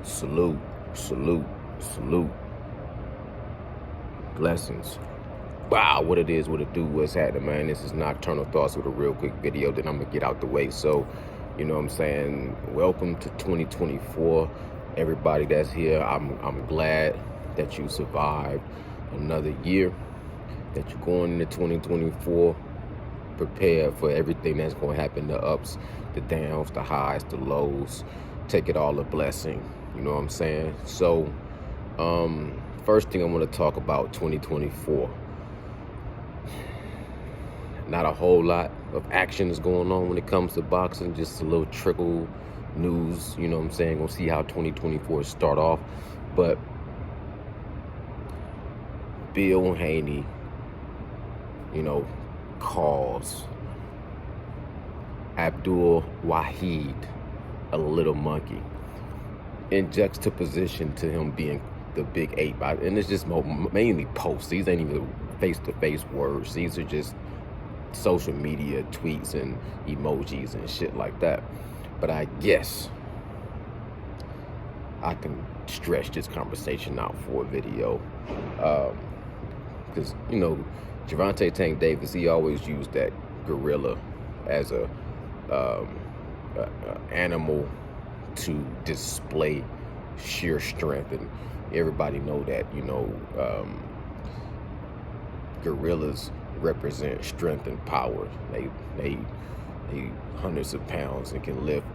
Salute, salute, salute. Blessings. Wow, what it is, what it do, what's happening, man. This is Nocturnal Thoughts with a real quick video, then I'm going to get out the way. So, you know what I'm saying, welcome to 2024. Everybody that's here, I'm glad that you survived another year, that you're going into 2024 prepared for everything that's going to happen, the ups, the downs, the highs, the lows. Take it all a blessing, you know what I'm saying? So, first thing I want to talk about 2024. Not a whole lot of action is going on when it comes to boxing, just a little trickle news, you know what I'm saying? Gonna see how 2024 start off. But Bill Haney, you know, calls Abdul Wahid a little monkey, in juxtaposition to him being the big ape. And it's just mainly posts. These ain't even face-to-face words. These are just social media tweets and emojis and shit like that. But I guess I can stretch this conversation out for a video, because you know, Gervonta Tank Davis, he always used that gorilla as a animal to display sheer strength, and everybody know that, you know, gorillas represent strength and power. They hundreds of pounds and can lift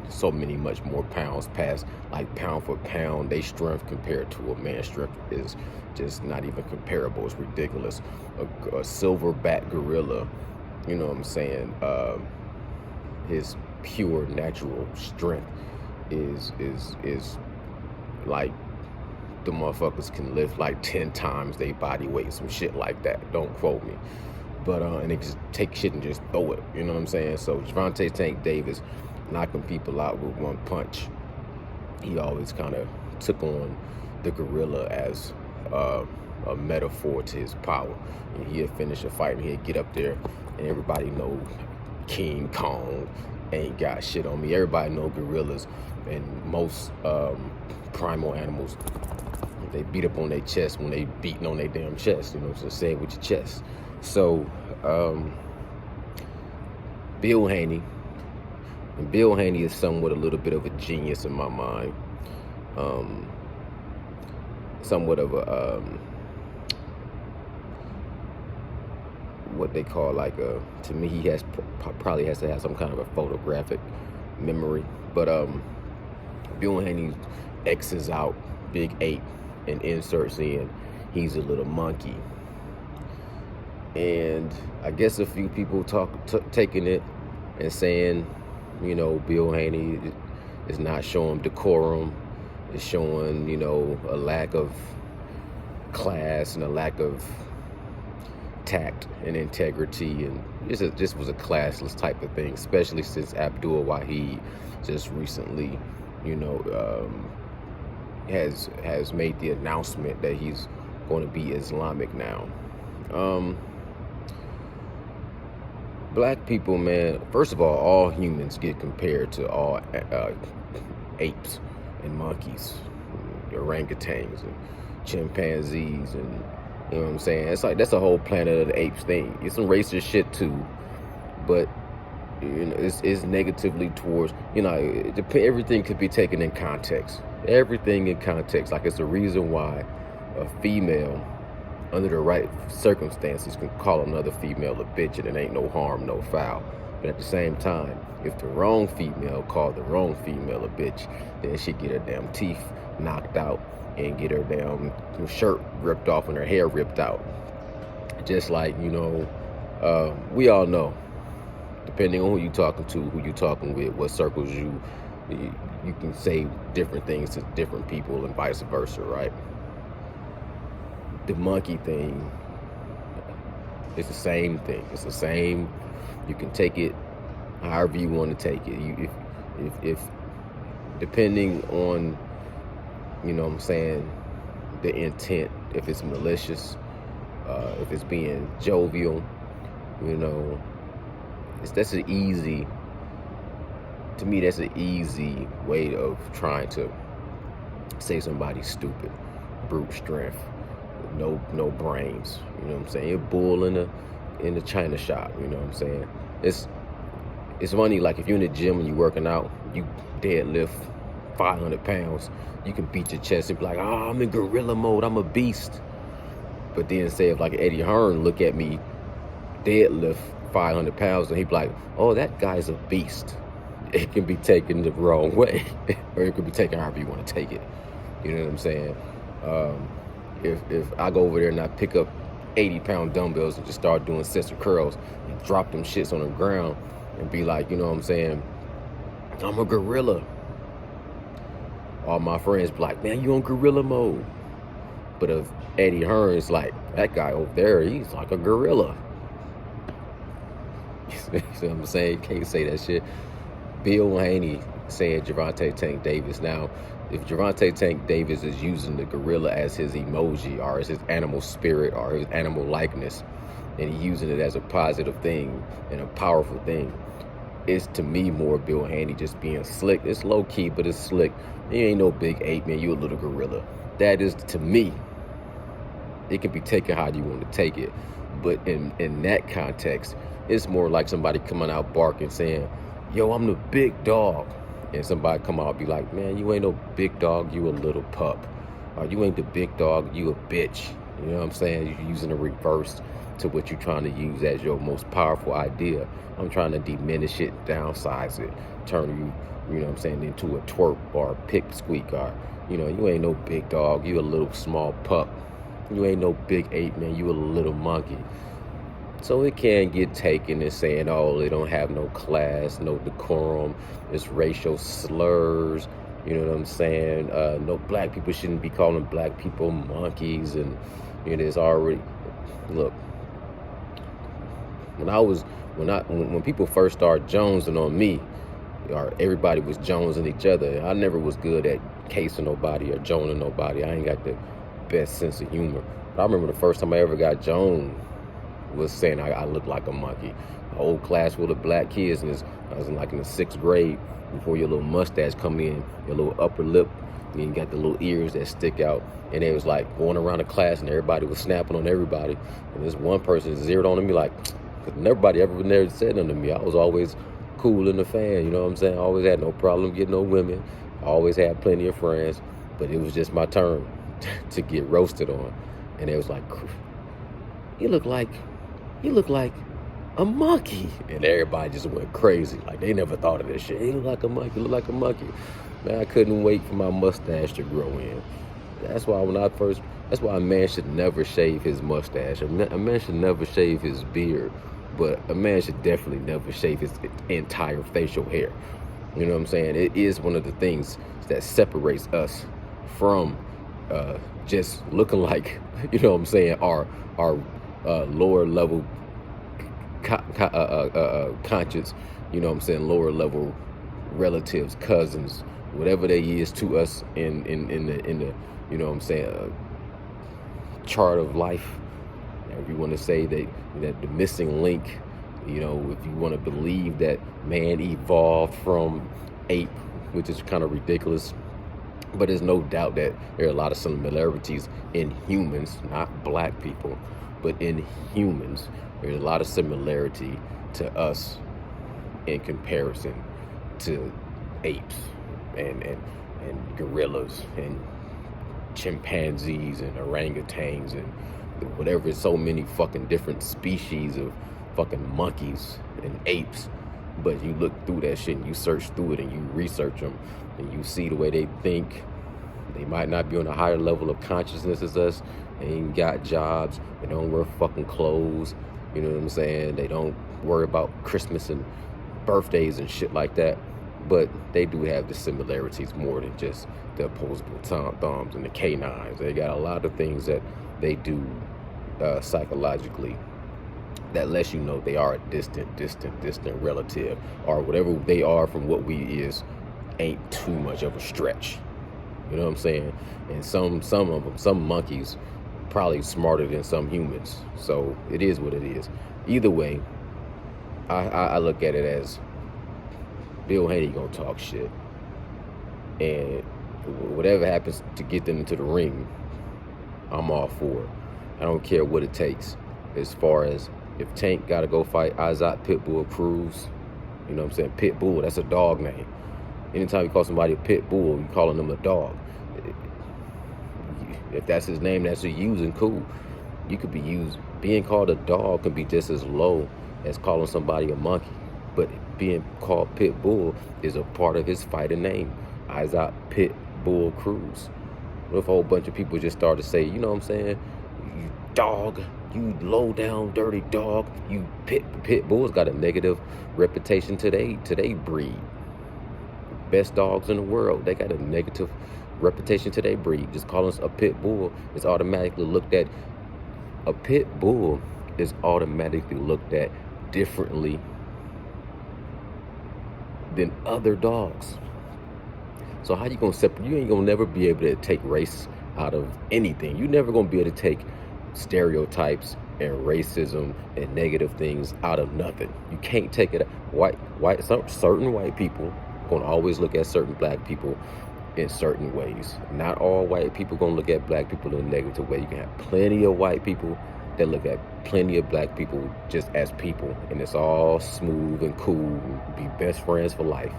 so many much more pounds, past like pound for pound. They strength compared to a man's strength is just not even comparable. It's ridiculous. A silverback gorilla, you know what I'm saying, his pure natural strength is like, the motherfuckers can lift like 10 times their body weight, some shit like that. Don't quote me. But and they just take shit and just throw it, you know what I'm saying? So Gervonta Tank Davis knocking people out with one punch. He always kind of took on the gorilla as a metaphor to his power. And he'd finish a fight and he'd get up there, and everybody know King Kong ain't got shit on me. Everybody know gorillas and most primal animals, they beat up on their chest when they beating on their damn chest, you know, so say it with your chest. So Bill Haney, and Bill Haney is somewhat a little bit of a genius in my mind, somewhat of a what they call like a, to me, he has probably has to have some kind of a photographic memory. But Bill Haney X's out big ape and inserts in he's a little monkey. And I guess a few people taking it and saying, you know, Bill Haney is not showing decorum, is showing, you know, a lack of class and a lack of tact and integrity, and this was a classless type of thing, especially since Abdul Wahid just recently, you know, has made the announcement that he's going to be Islamic now. Black people, man, first of all humans get compared to all apes and monkeys, and orangutans and chimpanzees, and you know what I'm saying? It's like, that's a whole Planet of the Apes thing. It's some racist shit too, but you know, it's negatively towards, you know, everything could be taken in context. Everything in context. Like, it's a reason why a female, under the right circumstances, can call another female a bitch, and it ain't no harm, no foul. But at the same time, if the wrong female called the wrong female a bitch, then she get her damn teeth knocked out and get her damn shirt ripped off and her hair ripped out. Just like, you know, we all know, depending on who you talking to, who you talking with, what circles you can say different things to different people and vice versa, right? The monkey thing, it's the same thing. It's the same. You can take it however you want to take it. If depending on, you know what I'm saying, the intent, if it's malicious, if it's being jovial, you know, that's an easy, to me, that's an easy way of trying to say somebody's stupid, brute strength, no brains. You know what I'm saying? A bull in the china shop. You know what I'm saying? It's funny, like if you're in the gym and you're working out, you deadlift 500 pounds, you can beat your chest and be like, I'm in gorilla mode, I'm a beast. But then say if like Eddie Hearn look at me deadlift 500 pounds and he be like, oh, that guy's a beast. It can be taken the wrong way, or it could be taken however you want to take it. You know what I'm saying? If I go over there and I pick up 80-pound dumbbells and just start doing sets of curls and drop them shits on the ground and be like, you know what I'm saying, I'm a gorilla. All my friends be like, man, you on gorilla mode. But if Eddie Hearn's like, that guy over there, he's like a gorilla. You see what I'm saying? Can't say that shit. Bill Haney saying Gervonta Tank Davis. Now, if Gervonta Tank Davis is using the gorilla as his emoji or as his animal spirit or his animal likeness, and he's using it as a positive thing and a powerful thing, it's to me more Bill Haney just being slick. It's low key, but it's slick. You ain't no big ape, man. You a little gorilla. That is, to me, it can be taken how you want to take it. But in that context, it's more like somebody coming out barking saying, yo, I'm the big dog. And somebody come out and be like, man, you ain't no big dog, you a little pup. Or you ain't the big dog, you a bitch. You know what I'm saying? You're using a reverse to what you're trying to use as your most powerful idea. I'm trying to diminish it, downsize it, turn you, you know what I'm saying, into a twerp or a pipsqueak, or, you know, you ain't no big dog, you a little small pup. You ain't no big ape, man, you a little monkey. So it can get taken as saying, oh, they don't have no class, no decorum, it's racial slurs, you know what I'm saying? No, black people shouldn't be calling black people monkeys, and you know, it's already, look, when people first started jonesing on me, or everybody was jonesing each other, I never was good at casing nobody or joning nobody. I ain't got the best sense of humor. But I remember the first time I ever got joned was saying I look like a monkey. A whole class full of black kids, and I was in the 6th grade, before your little mustache come in, your little upper lip, and you got the little ears that stick out, and it was like going around the class and everybody was snapping on everybody, and this one person zeroed on me like, because nobody ever never said nothing to me. I was always cool in the fan, you know what I'm saying? I always had no problem getting no women. I always had plenty of friends, but it was just my turn to get roasted on. And it was like, you look like a monkey. And everybody just went crazy. Like, they never thought of this shit. You look like a monkey, you look like a monkey. Man, I couldn't wait for my mustache to grow in. That's why that's why a man should never shave his mustache. A man should never shave his beard. But a man should definitely never shave his entire facial hair. You know what I'm saying? It is one of the things that separates us from just looking like, you know what I'm saying, our lower level conscience, you know what I'm saying, lower level relatives, cousins, whatever they is to us in the you know what I'm saying, chart of life. If you want to say that the missing link, you know, if you want to believe that man evolved from ape, which is kind of ridiculous, but there's no doubt that there are a lot of similarities in humans, not black people, but in humans. There's a lot of similarity to us in comparison to apes and gorillas and chimpanzees and orangutans and whatever, so many fucking different species of fucking monkeys and apes. But you look through that shit and you search through it and you research them and you see the way they think. They might not be on a higher level of consciousness as us. They ain't got jobs. They don't wear fucking clothes. You know what I'm saying? They don't worry about Christmas and birthdays and shit like that. But they do have the similarities more than just the opposable thumbs and the canines. They got a lot of things that they do psychologically that lets you know they are a distant relative, or whatever they are from what we is ain't too much of a stretch. You know what I'm saying? And some of them, some monkeys, probably smarter than some humans. So it is what it is. Either way, I look at it as Bill Haney gonna talk shit, and Whatever happens to get them into the ring, I'm all for it. I don't care what it takes. As far as if Tank got to go fight Isaac Pitbull Cruz, you know what I'm saying? Pitbull, that's a dog name. Anytime you call somebody a pit bull, you calling them a dog. If that's his name, that's what you're using, cool. You could be used. Being called a dog can be just as low as calling somebody a monkey. But being called pit bull is a part of his fighting name, Isaac Pit Bull Cruz. What if a whole bunch of people just started to say, you know what I'm saying? You dog, you low down, dirty dog. You pit bulls got a negative reputation today breed. Best dogs in the world, they got a negative reputation to their breed. Just calling us a pit bull is automatically looked at. A pit bull is automatically looked at differently than other dogs. So how you gonna separate? You ain't gonna never be able to take race out of anything. You never gonna be able to take stereotypes and racism and negative things out of nothing. You can't take it. Certain white people gonna always look at certain black people in certain ways. Not all white people gonna look at black people in a negative way. You can have plenty of white people that look at plenty of black people just as people, and it's all smooth and cool, be best friends for life,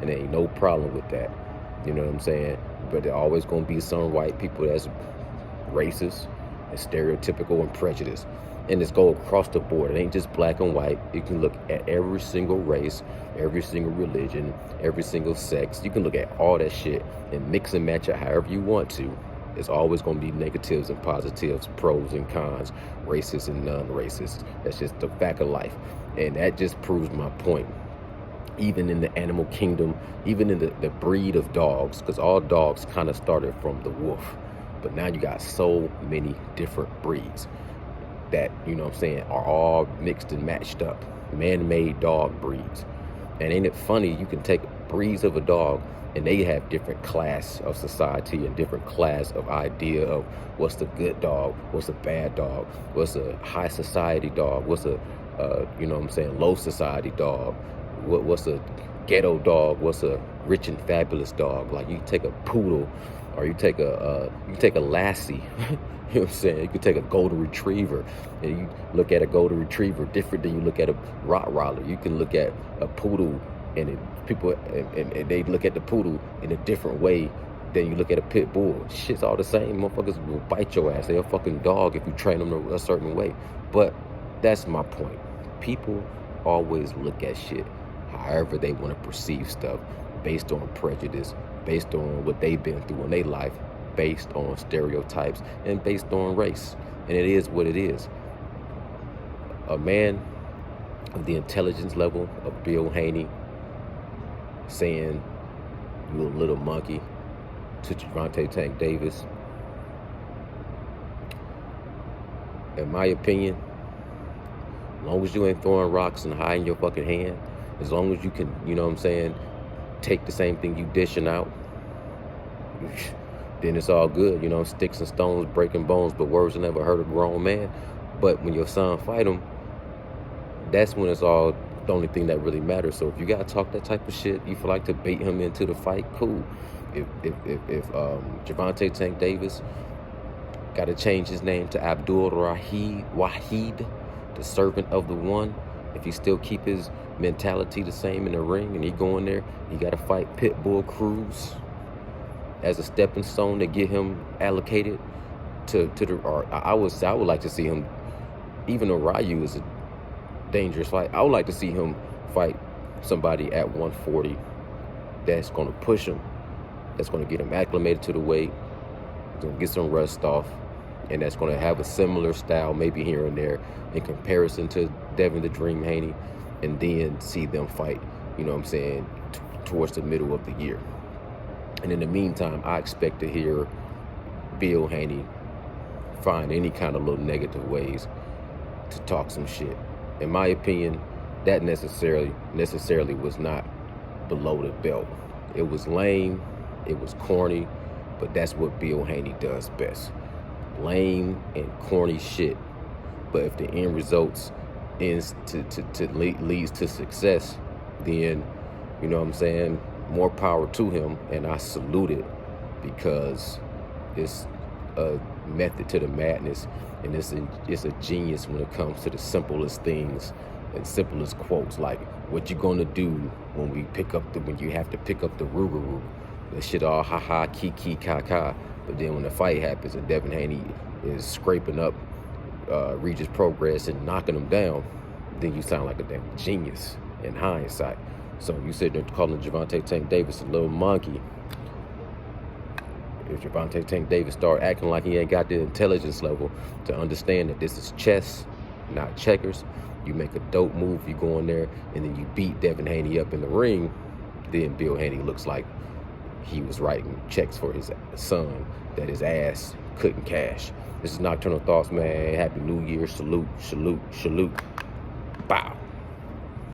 and there ain't no problem with that. You know what I'm saying? But there always gonna be some white people that's racist and stereotypical and prejudiced. And it's go across the board. It ain't just black and white. You can look at every single race, every single religion, every single sex. You can look at all that shit and mix and match it however you want to. It's always going to be negatives and positives, pros and cons, racist and non-racist. That's just the fact of life. And that just proves my point. Even in the animal kingdom, even in the breed of dogs, because all dogs kind of started from the wolf. But now you got so many different breeds that, you know what I'm saying, are all mixed and matched up. Man-made dog breeds. And ain't it funny, you can take breeds of a dog and they have different class of society and different class of idea of what's the good dog, what's a bad dog, what's a high society dog, what's a you know what I'm saying, low society dog, what's a ghetto dog, what's a rich and fabulous dog. Like you take a poodle or you take a lassie. You know what I'm saying? You could take a golden retriever and you look at a golden retriever different than you look at a Rottweiler. You can look at a poodle and and they look at the poodle in a different way than you look at a pit bull. Shit's all the same. Motherfuckers will bite your ass. They're a fucking dog if you train them a certain way. But that's my point. People always look at shit however they want to perceive stuff, based on prejudice, based on what they've been through in their life, based on stereotypes, and based on race. And it is what it is. A man of the intelligence level of Bill Haney saying, "You a little monkey," to Gervonta Tank Davis, in my opinion, as long as you ain't throwing rocks and hiding your fucking hand, as long as you can, you know what I'm saying, take the same thing you dishing out, then it's all good. You know, sticks and stones breaking bones, but words never hurt a grown man. But when your son fight him, that's when it's all the only thing that really matters. So if you gotta talk that type of shit, you feel like to bait him into the fight, cool. If Gervonta Tank Davis gotta change his name to Abdul Wahid, the servant of the one, if he still keep his mentality the same in the ring and he go in there, he gotta fight Pitbull Cruz as a stepping stone to get him allocated to the. Or I would like to see him, even though Ryu is a dangerous fight, I would like to see him fight somebody at 140 that's gonna push him, that's gonna get him acclimated to the weight, gonna get some rust off, and that's gonna have a similar style, maybe here and there, in comparison to Devin the Dream Haney, and then see them fight, you know what I'm saying, towards the middle of the year. And in the meantime, I expect to hear Bill Haney find any kind of little negative ways to talk some shit. In my opinion, that necessarily was not below the belt. It was lame, it was corny, but that's what Bill Haney does best. Lame and corny shit. But if the end results leads to success, then, you know what I'm saying, more power to him, and I salute it. because it's a method to the madness, and it's a genius when it comes to the simplest things and simplest quotes, like what you gonna do when you have to pick up the Rougarou. That shit all ha ha, kiki, ka ka. But then when the fight happens and Devin Haney is scraping up Regis Progress and knocking him down, then you sound like a damn genius in hindsight. So you said they're calling Gervonta Tank Davis a little monkey. If Gervonta Tank Davis start acting like he ain't got the intelligence level to understand that this is chess, not checkers, you make a dope move, you go in there, and then you beat Devin Haney up in the ring, then Bill Haney looks like he was writing checks for his son that his ass couldn't cash. This is Nocturnal Thoughts, man. Happy New Year. Salute, salute, salute. Bow.